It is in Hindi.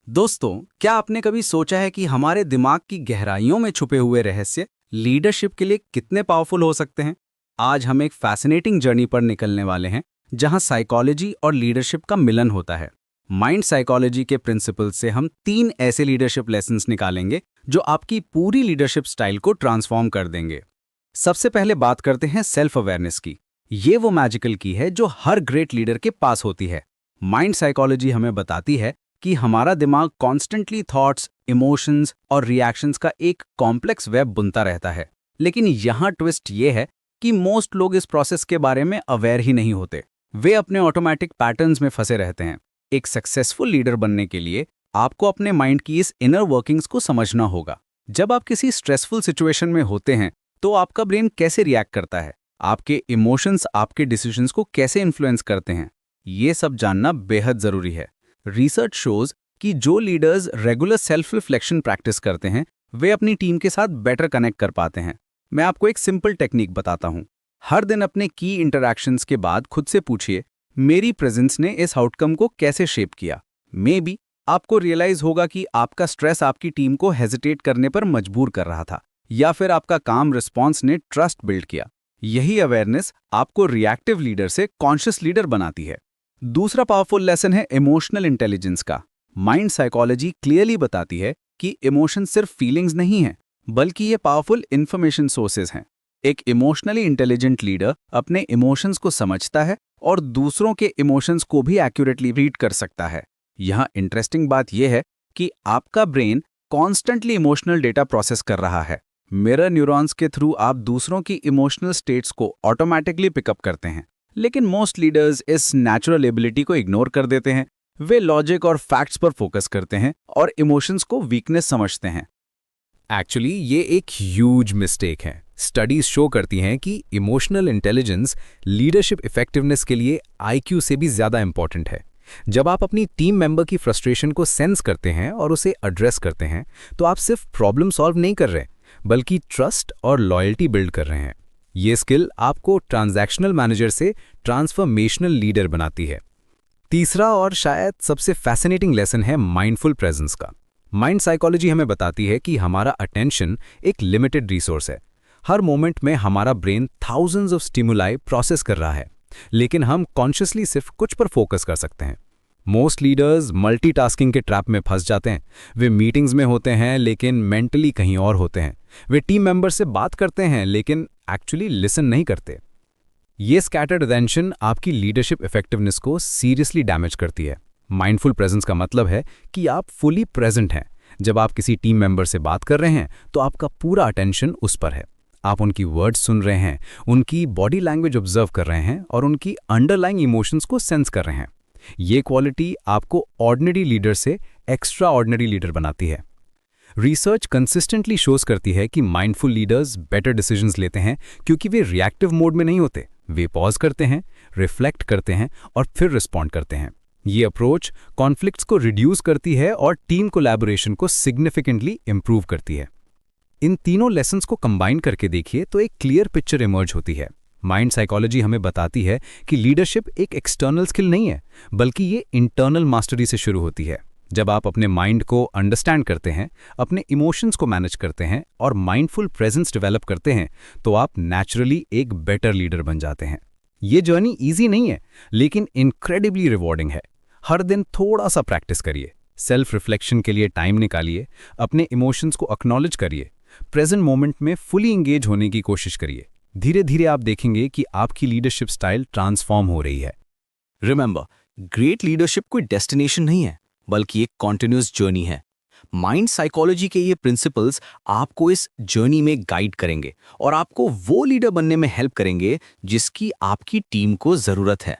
दोस्तों, क्या आपने कभी सोचा है कि हमारे दिमाग की गहराइयों में छुपे हुए रहस्य लीडरशिप के लिए कितने पावरफुल हो सकते हैं? आज हम एक फैसिनेटिंग जर्नी पर निकलने वाले हैं, जहां साइकोलॉजी और लीडरशिप का मिलन होता है। माइंड साइकोलॉजी के प्रिंसिपल से हम 3 ऐसे लीडरशिप लेसन्स निकालेंगे जो आपकी पूरी लीडरशिप स्टाइल को ट्रांसफॉर्म कर देंगे। सबसे पहले बात करते हैं सेल्फ अवेयरनेस की। ये वो मैजिकल की है जो हर ग्रेट लीडर के पास होती है। माइंड साइकोलॉजी हमें बताती है कि हमारा दिमाग कॉन्स्टेंटली थॉट्स, इमोशंस और रिएक्शंस का एक कॉम्प्लेक्स वेब बुनता रहता है। लेकिन यहाँ ट्विस्ट ये है कि मोस्ट लोग इस प्रोसेस के बारे में अवेयर ही नहीं होते। वे अपने ऑटोमेटिक पैटर्न्स में फंसे रहते हैं। एक सक्सेसफुल लीडर बनने के लिए आपको अपने माइंड की इस इनर वर्किंग्स को समझना होगा। जब आप किसी स्ट्रेसफुल सिचुएशन में होते हैं तो आपका ब्रेन कैसे रिएक्ट करता है, आपके इमोशंस आपके डिसीजंस को कैसे इन्फ्लुएंस करते हैं, ये सब जानना बेहद जरूरी है। रिसर्च शोज कि जो leaders regular self reflection practice करते हैं वे अपनी टीम के साथ बेटर कनेक्ट कर पाते हैं। मैं आपको एक सिंपल टेक्निक बताता हूं। हर दिन अपने की इंटरैक्शंस के बाद खुद से पूछिए, मेरी प्रेजेंस ने इस आउटकम को कैसे शेप किया। मे बी आपको रियलाइज होगा कि आपका स्ट्रेस आपकी टीम को हेजिटेट करने पर मजबूर कर रहा था, या फिर आपका काम रिस्पॉन्स ने ट्रस्ट बिल्ड किया। यही अवेयरनेस आपको रिएक्टिव लीडर से कॉन्शियस लीडर बनाती है। दूसरा पावरफुल लेसन है इमोशनल इंटेलिजेंस का। माइंड साइकोलॉजी क्लियरली बताती है कि इमोशन सिर्फ फीलिंग्स नहीं है, बल्कि ये पावरफुल इंफॉर्मेशन सोर्सेज हैं। एक इमोशनली इंटेलिजेंट लीडर अपने इमोशंस को समझता है और दूसरों के इमोशंस को भी एक्यूरेटली रीड कर सकता है। यहाँ इंटरेस्टिंग बात यह है कि आपका brain constantly emotional data process कर रहा है। मिरर न्यूरॉन्स के थ्रू आप दूसरों की इमोशनल स्टेट्स को ऑटोमेटिकली पिकअप करते हैं। लेकिन मोस्ट लीडर्स इस नेचुरल एबिलिटी को इग्नोर कर देते हैं। वे लॉजिक और फैक्ट्स पर फोकस करते हैं और इमोशंस को वीकनेस समझते हैं। एक्चुअली ये एक ह्यूज मिस्टेक है। स्टडीज शो करती हैं कि इमोशनल इंटेलिजेंस लीडरशिप इफेक्टिवनेस के लिए आईक्यू से भी ज़्यादा इंपॉर्टेंट है। जब आप अपनी टीम मेंबर की फ्रस्ट्रेशन को सेंस करते हैं और उसे एड्रेस करते हैं, तो आप सिर्फ प्रॉब्लम सॉल्व नहीं कर रहे, बल्कि ट्रस्ट और लॉयल्टी बिल्ड कर रहे हैं। ये स्किल आपको ट्रांजैक्शनल मैनेजर से ट्रांसफॉर्मेशनल लीडर बनाती है। तीसरा और शायद सबसे फैसिनेटिंग लेसन है माइंडफुल प्रेजेंस का। माइंड साइकोलॉजी हमें बताती है कि हमारा अटेंशन एक लिमिटेड रिसोर्स है। हर मोमेंट में हमारा brain thousands of stimuli process कर रहा है, लेकिन हम कॉन्शियसली सिर्फ कुछ पर फोकस कर सकते हैं। मोस्ट लीडर्स मल्टीटास्किंग के ट्रैप में फंस जाते हैं। वे मीटिंग्स में होते हैं लेकिन मेंटली कहीं और होते हैं। वे टीम मेंबर से बात करते हैं लेकिन एक्चुअली लिसन नहीं करते। ये स्कैटर्ड अटेंशन आपकी लीडरशिप इफेक्टिवनेस को सीरियसली डैमेज करती है। माइंडफुल प्रेजेंस का मतलब है कि आप फुली प्रेजेंट हैं। जब आप किसी टीम मेंबर से बात कर रहे हैं तो आपका पूरा अटेंशन उस पर है। आप उनकी वर्ड्स सुन रहे हैं, उनकी बॉडी लैंग्वेज ऑब्जर्व कर रहे हैं और उनकी अंडरलाइंग इमोशंस को सेंस कर रहे हैं। ये क्वालिटी आपको ऑर्डिनरी लीडर से एक्स्ट्रा ऑर्डिनरी लीडर बनाती है। रिसर्च कंसिस्टेंटली शोज करती है कि माइंडफुल लीडर्स बेटर डिसीजंस लेते हैं क्योंकि वे रिएक्टिव मोड में नहीं होते। वे पॉज करते हैं, रिफ्लेक्ट करते हैं और फिर रिस्पॉन्ड करते हैं। ये अप्रोच कॉन्फ्लिक्ट्स को रिड्यूस करती है और टीम कोलैबोरेशन को सिग्निफिकेंटली इंप्रूव करती है। इन तीनों लेसन्स को कंबाइन करके देखिए तो एक क्लियर पिक्चर इमर्ज होती है। माइंड साइकोलॉजी हमें बताती है कि लीडरशिप एक एक्सटर्नल स्किल नहीं है, बल्कि ये इंटरनल मास्टरी से शुरू होती है। जब आप अपने माइंड को अंडरस्टैंड करते हैं, अपने इमोशंस को मैनेज करते हैं और माइंडफुल प्रेजेंस डेवलप करते हैं, तो आप नेचुरली एक बेटर लीडर बन जाते हैं। ये जर्नी ईजी नहीं है, लेकिन इनक्रेडिबली रिवॉर्डिंग है। हर दिन थोड़ा सा प्रैक्टिस करिए, सेल्फ रिफ्लेक्शन के लिए टाइम निकालिए, अपने इमोशंस को एक्नॉलेज करिए, प्रेजेंट मोमेंट में फुली इंगेज होने की कोशिश करिए। धीरे धीरे आप देखेंगे कि आपकी लीडरशिप स्टाइल ट्रांसफॉर्म हो रही है। रिमेंबर, ग्रेट लीडरशिप कोई डेस्टिनेशन नहीं है, बल्कि एक कॉन्टिन्यूअस जर्नी है। माइंड साइकोलॉजी के ये प्रिंसिपल्स आपको इस जर्नी में गाइड करेंगे और आपको वो लीडर बनने में हेल्प करेंगे जिसकी आपकी टीम को जरूरत है।